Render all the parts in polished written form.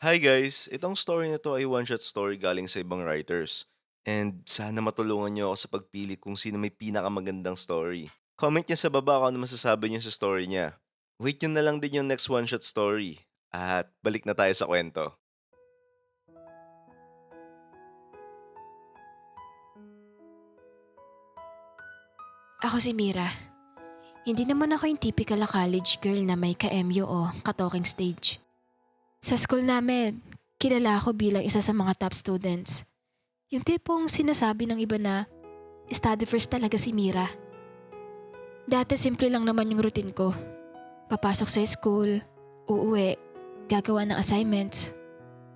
Hi guys! Itong story na 'to ay one-shot story galing sa ibang writers. And sana matulungan niyo ako sa pagpili kung sino may pinakamagandang story. Comment niya sa baba kung ano masasabi niyo sa story niya. Wait niyo na lang din yung next one-shot story. At balik na tayo sa kwento. Ako si Mira. Hindi naman ako yung typical na college girl na may ka-MU o ka-talking stage. Sa school namin, kilala ako bilang isa sa mga top students. Yung tipong sinasabi ng iba na study first talaga si Mira. Dati simple lang naman yung routine ko. Papasok sa school, uuwi, gagawa ng assignments,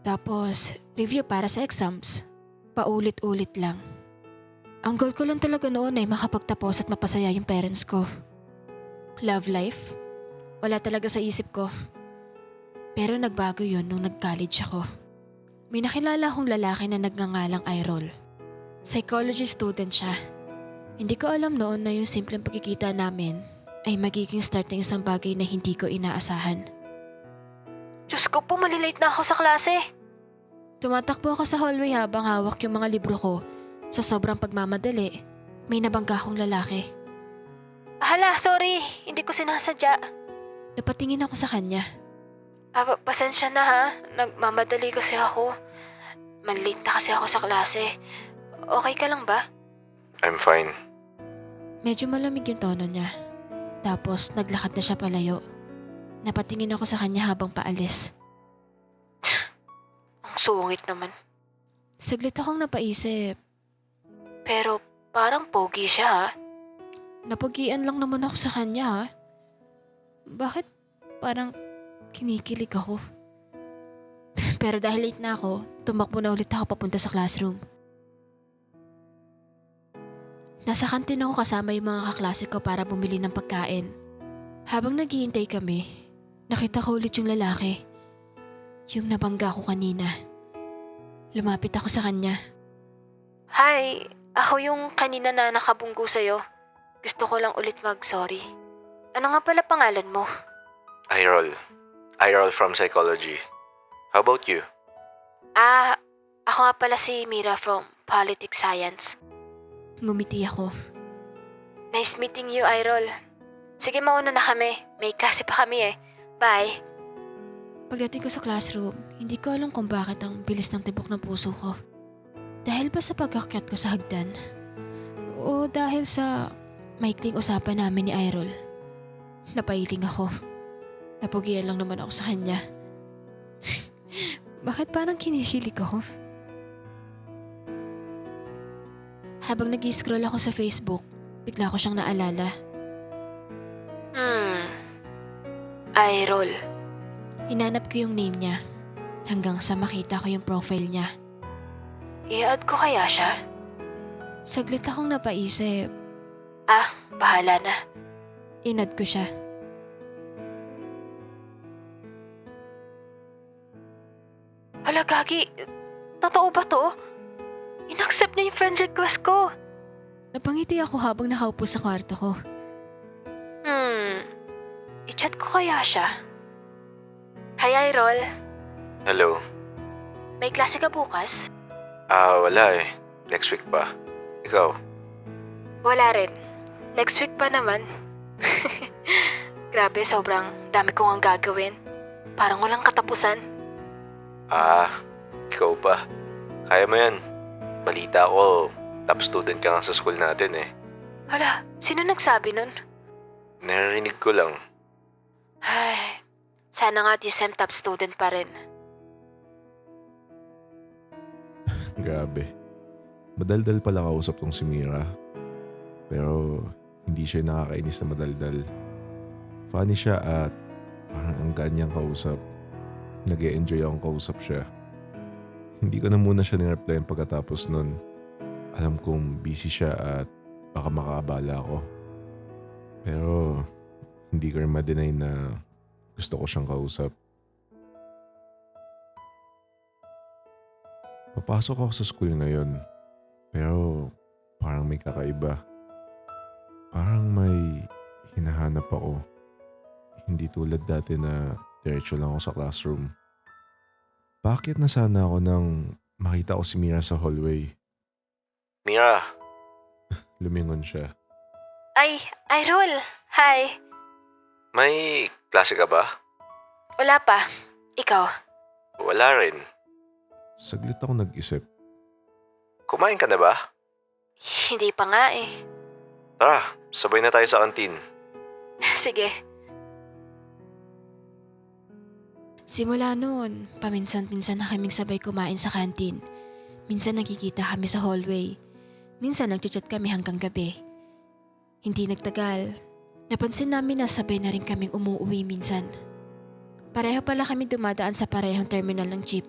tapos review para sa exams. Paulit-ulit lang. Ang goal ko lang talaga noon ay makapagtapos at mapasaya yung parents ko. Love life? Wala talaga sa isip ko. Pero nagbago yun nung nag-college ako. May nakilala akong lalaki na nagngangalang Irol. Psychology student siya. Hindi ko alam noon na yung simpleng pagkikita namin ay magiging start ng isang bagay na hindi ko inaasahan. Diyos ko po, malilate na ako sa klase. Tumatakbo ako sa hallway habang hawak yung mga libro ko. Sa sobrang pagmamadali, may nabangga akong lalaki. Hala, sorry. Hindi ko sinasadya. Napatingin ako sa kanya. Pasensya na ha. Nagmamadali kasi ako. Manlate na kasi ako sa klase. Okay ka lang ba? I'm fine. Medyo malamig yung tono niya. Tapos naglakad na siya palayo. Napatingin ako sa kanya habang paalis. Ang sungit naman. Saglit akong napaisip. Pero parang pogi siya ha. Napagian lang naman ako sa kanya ha. Bakit parang kinikilig ako? Pero dahil late na ako, tumakbo na ulit ako papunta sa classroom. Nasa kantin ako kasama yung mga kaklase ko para bumili ng pagkain. Habang naghihintay kami, nakita ko ulit yung lalaki. Yung nabangga ko kanina. Lumapit ako sa kanya. Hi, ako yung kanina na nakabunggo sa'yo. Gusto ko lang ulit mag-sorry. Ano nga pala pangalan mo? Irol. Irol from Psychology. How about you? Ako nga pala si Mira from Politics Science. Ngumiti ako. Nice meeting you, Irol. Sige, mauna na kami. May klase pa kami eh. Bye. Pagdating ko sa classroom, hindi ko alam kung bakit ang bilis ng tibok ng puso ko. Dahil ba sa pag-akyat ko sa hagdan? O dahil sa maikling usapan namin ni Irol? Napailing ako. Napugian lang naman ako sa kanya. Bakit parang kinikilig ako? Habang nag-scroll ako sa Facebook, bigla ko siyang naalala. Irol. Hinanap ko yung name niya hanggang sa makita ko yung profile niya. I-add ko kaya siya? Saglit akong napaisip. Bahala na. Inad ko siya. Hala, Gagi. Totoo ba to? In-accept niya yung friend request ko. Napangiti ako habang nakaupo sa kwarto ko. I-chat ko kaya siya? Hi, Irol. Hello. May klase ka bukas? Wala eh. Next week pa. Ikaw? Wala rin. Next week pa naman. Grabe, sobrang dami kong ang gagawin. Parang walang katapusan. Ikaw pa. Kaya mo yan. Balita ko, top student ka nga sa school natin eh. Hala, sino nagsabi nun? Narinig ko lang. Ay, sana nga di SEM top student pa rin. Grabe. Madaldal pala kausap tong si Mira. Pero hindi siya nakakainis na madaldal. Funny siya at parang ang ganyang kausap. Nag-e-enjoy akong kausap siya. Hindi ko na muna siya nireplyan pagkatapos nun. Alam kong busy siya at baka makaabala ako. Pero hindi ko rin ma-deny na gusto ko siyang kausap. Papasok ako sa school ngayon. Pero parang may kakaiba. Parang may hinahanap ako. Hindi tulad dati na diretso lang ako sa classroom. Bakit na sana ako nang makita ko si Mira sa hallway? Mira, Lumingon siya. Ay, Rol! Hi! may klase ka ba? Wala pa. Ikaw? Wala rin. Saglit ako nag-isip. Kumain ka na ba? Hindi pa nga eh. Tara, sabay na tayo sa kantin. Sige. Simula noon, paminsan-minsan na kaming sabay kumain sa kantin. Minsan nagkikita kami sa hallway. Minsan nagchat-chat kami hanggang gabi. Hindi nagtagal. Napansin namin na sabay na rin kaming umuwi minsan. Pareho pala kami dumadaan sa parehong terminal ng jeep.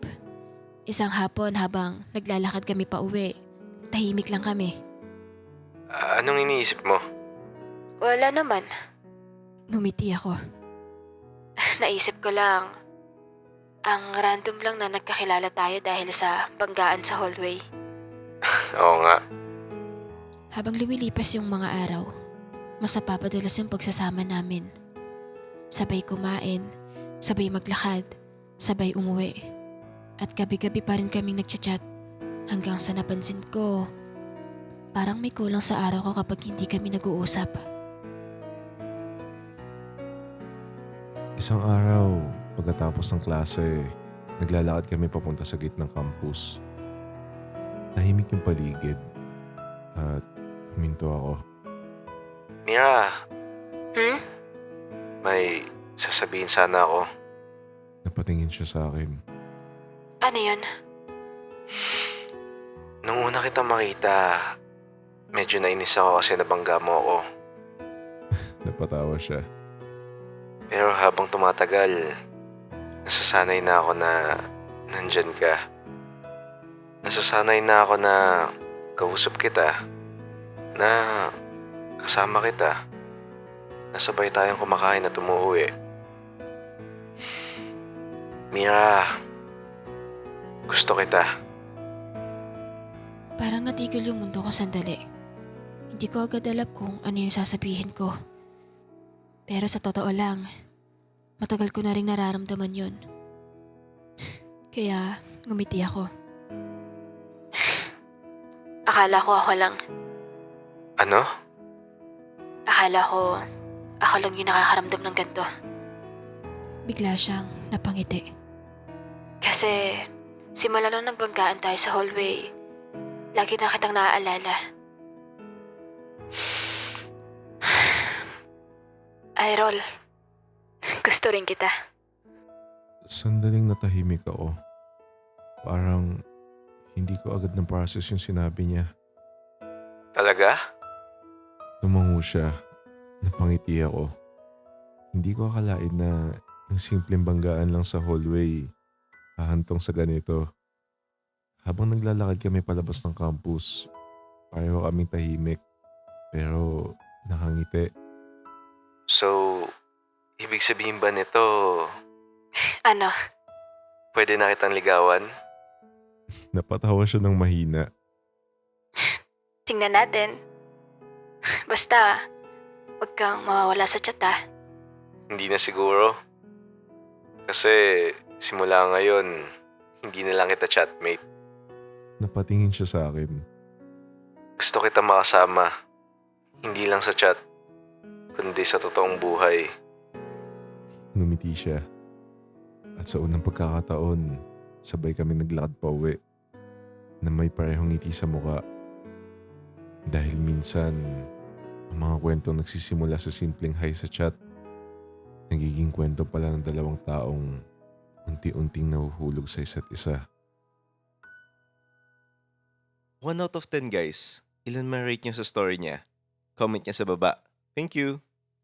Isang hapon habang naglalakad kami pa uwi, tahimik lang kami. Anong iniisip mo? Wala naman. Ngumiti ako. Naisip ko lang, ang random lang na nagkakilala tayo dahil sa banggaan sa hallway. Oo nga. Habang lumilipas yung mga araw, mas napapadalas yung pagsasama namin. Sabay kumain, sabay maglakad, sabay umuwi. At gabi-gabi pa rin kaming nagchat-chat hanggang sa napansin ko, parang may kulang sa araw ko kapag hindi kami nag-uusap. Isang araw, pagkatapos ng klase, naglalakad kami papunta sa gitnang campus. Tahimik yung paligid at huminto ako. Mira, Hmm? may sasabihin sana ako. Napatingin siya sa akin. Ano yun? Nung una kita makita, medyo nainis ako kasi nabangga mo ako. Napatawa siya. Pero habang tumatagal, nasasanay na ako na nandyan ka. Nasasanay na ako na kausap kita, na kasama kita, nasabay tayong kumakain at umuwi. Mira, gusto kita. Parang natigil yung mundo ko sandali. Hindi ko agad alam kung ano yung sasabihin ko. Pero sa totoo lang, matagal ko na rin nararamdaman yun. Kaya ngumiti ako. Akala ko ako lang. Ano? Akala ko ako lang yung nakakaramdam ng ganito. Bigla siyang napangiti. Kasi simula nung nagbanggaan tayo sa hallway, lagi na kitang naaalala. Ay, Rol. Gusto rin kita. Sandaling natahimik ako. Parang hindi ko agad na-process yung sinabi niya. Talaga? Tumango siya. Napangiti ako. Hindi ko akalain na yung simpleng banggaan lang sa hallway hahantong sa ganito. Habang naglalakad kami palabas ng campus, pareho kaming tahimik pero nakangiti. So, ibig sabihin ba nito, Ano? pwede na kitang ligawan? Napatawa siya ng mahina. Tingnan natin. Basta, huwag kang mawawala sa chat ah. Hindi na siguro. Kasi simula ngayon, hindi na lang kita chatmate. Napatingin siya sa akin. Gusto kita makasama. Hindi lang sa chat, kundi sa totoong buhay. Ngumiti siya. At sa unang pagkakataon, sabay kami naglakad pa uwi na may parehong ngiti sa muka. Dahil minsan, ang mga kwentong nagsisimula sa simpleng hi sa chat, nagiging kwento pala ng dalawang taong unti-unting nahuhulog sa isa't isa. 1 out of 10 guys. Ilan ma-rate nyo sa story niya? Comment niya sa baba. Thank you!